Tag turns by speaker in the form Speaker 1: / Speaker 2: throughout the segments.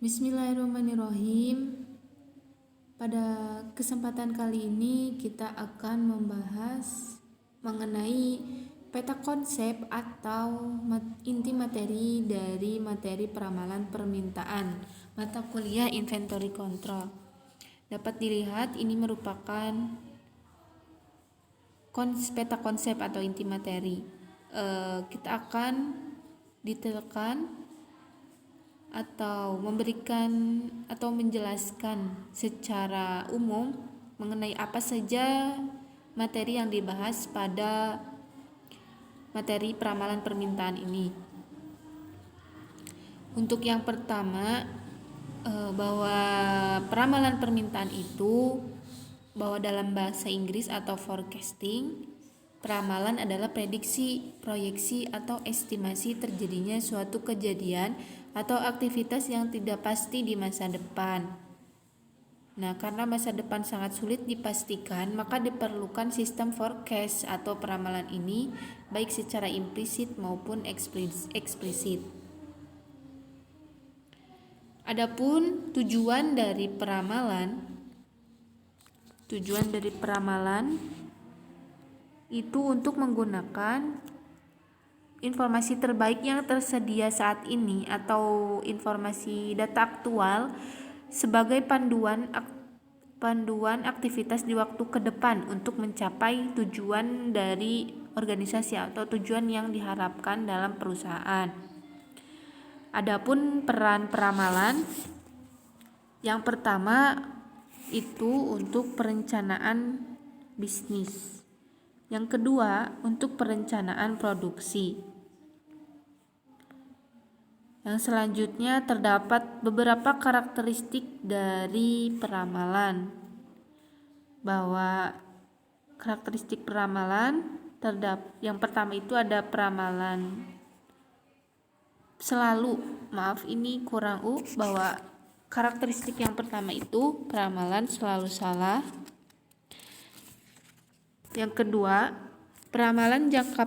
Speaker 1: Bismillahirrahmanirrahim. Pada kesempatan kali ini kita akan membahas mengenai peta konsep atau inti materi dari materi peramalan permintaan mata kuliah Inventory Control. Dapat dilihat ini merupakan peta konsep atau inti materi. Kita akan detailkan atau memberikan atau menjelaskan secara umum mengenai apa saja materi yang dibahas pada materi peramalan permintaan ini. Untuk yang pertama, bahwa peramalan permintaan itu bahwa dalam bahasa Inggris atau forecasting, peramalan adalah prediksi, proyeksi, atau estimasi terjadinya suatu kejadian atau aktivitas yang tidak pasti di masa depan. Nah, karena masa depan sangat sulit dipastikan, maka diperlukan sistem forecast atau peramalan ini baik secara implisit maupun eksplisit. Adapun tujuan dari peramalan itu untuk menggunakan informasi terbaik yang tersedia saat ini atau informasi data aktual sebagai panduan aktivitas di waktu ke depan untuk mencapai tujuan dari organisasi atau tujuan yang diharapkan dalam perusahaan. Adapun peran peramalan, yang pertama itu untuk perencanaan bisnis. Yang kedua untuk perencanaan produksi. Yang selanjutnya terdapat beberapa karakteristik dari peramalan. Bahwa karakteristik peramalan yang pertama itu ada peramalan selalu. Bahwa karakteristik yang pertama itu peramalan selalu salah. Yang kedua, peramalan jangka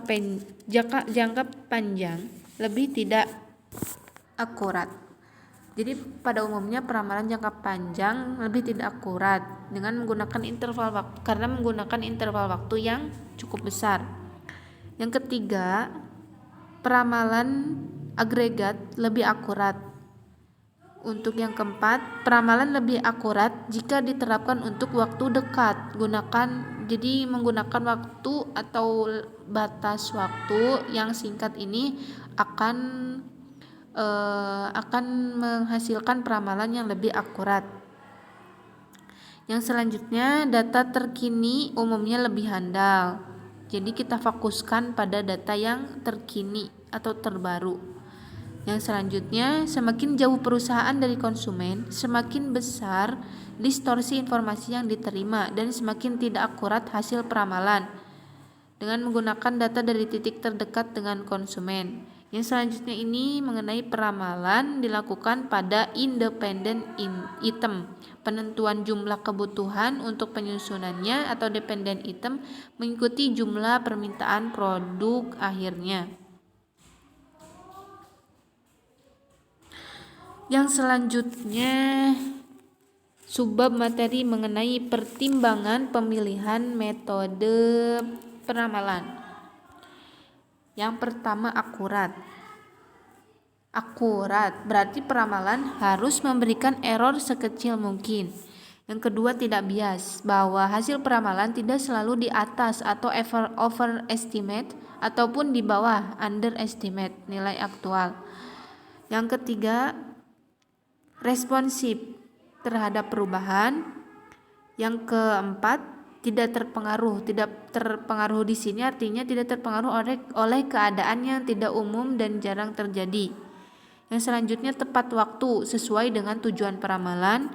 Speaker 1: panjang lebih tidak akurat. Jadi pada umumnya peramalan jangka panjang lebih tidak akurat dengan menggunakan interval waktu yang cukup besar. Yang ketiga, peramalan agregat lebih akurat. Untuk yang keempat, peramalan lebih akurat jika diterapkan untuk waktu dekat. Menggunakan waktu atau batas waktu yang singkat ini akan menghasilkan peramalan yang lebih akurat. Yang selanjutnya, data terkini umumnya lebih handal. Jadi kita fokuskan pada data yang terkini atau terbaru. Yang selanjutnya, semakin jauh perusahaan dari konsumen, semakin besar distorsi informasi yang diterima dan semakin tidak akurat hasil peramalan dengan menggunakan data dari titik terdekat dengan konsumen. Yang selanjutnya ini mengenai peramalan dilakukan pada independent item. Penentuan jumlah kebutuhan untuk penyusunannya atau dependent item mengikuti jumlah permintaan produk akhirnya. Yang selanjutnya subbab materi mengenai pertimbangan pemilihan metode peramalan. Yang pertama akurat berarti peramalan harus memberikan error sekecil mungkin. Yang kedua tidak bias, bahwa hasil peramalan tidak selalu di atas atau overestimate ataupun di bawah underestimate nilai aktual. Yang ketiga responsif terhadap perubahan. Yang keempat tidak terpengaruh di sini artinya tidak terpengaruh oleh keadaan yang tidak umum dan jarang terjadi. Yang selanjutnya tepat waktu sesuai dengan tujuan peramalan.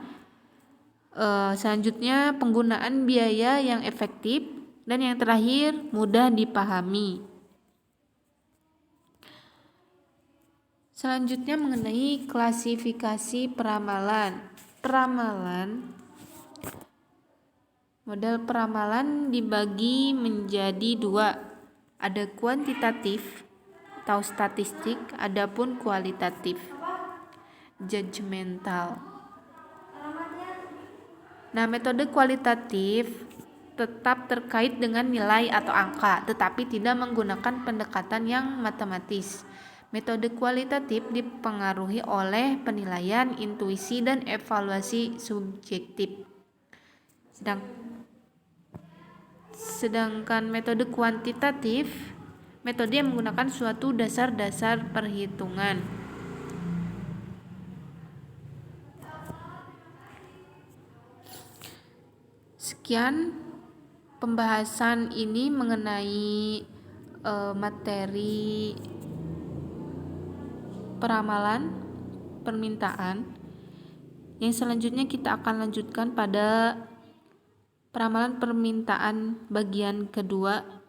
Speaker 1: Selanjutnya penggunaan biaya yang efektif, dan yang terakhir mudah dipahami. Selanjutnya mengenai klasifikasi peramalan. Model peramalan dibagi menjadi dua, ada kuantitatif atau statistik, adapun kualitatif. judgmental. Nah, metode kualitatif tetap terkait dengan nilai atau angka, tetapi tidak menggunakan pendekatan yang matematis. Metode kualitatif dipengaruhi oleh penilaian, intuisi, dan evaluasi subjektif. Sedangkan metode kuantitatif, metode yang menggunakan suatu dasar-dasar perhitungan. Sekian pembahasan ini mengenai materi peramalan permintaan. Yang selanjutnya kita akan lanjutkan pada peramalan permintaan bagian kedua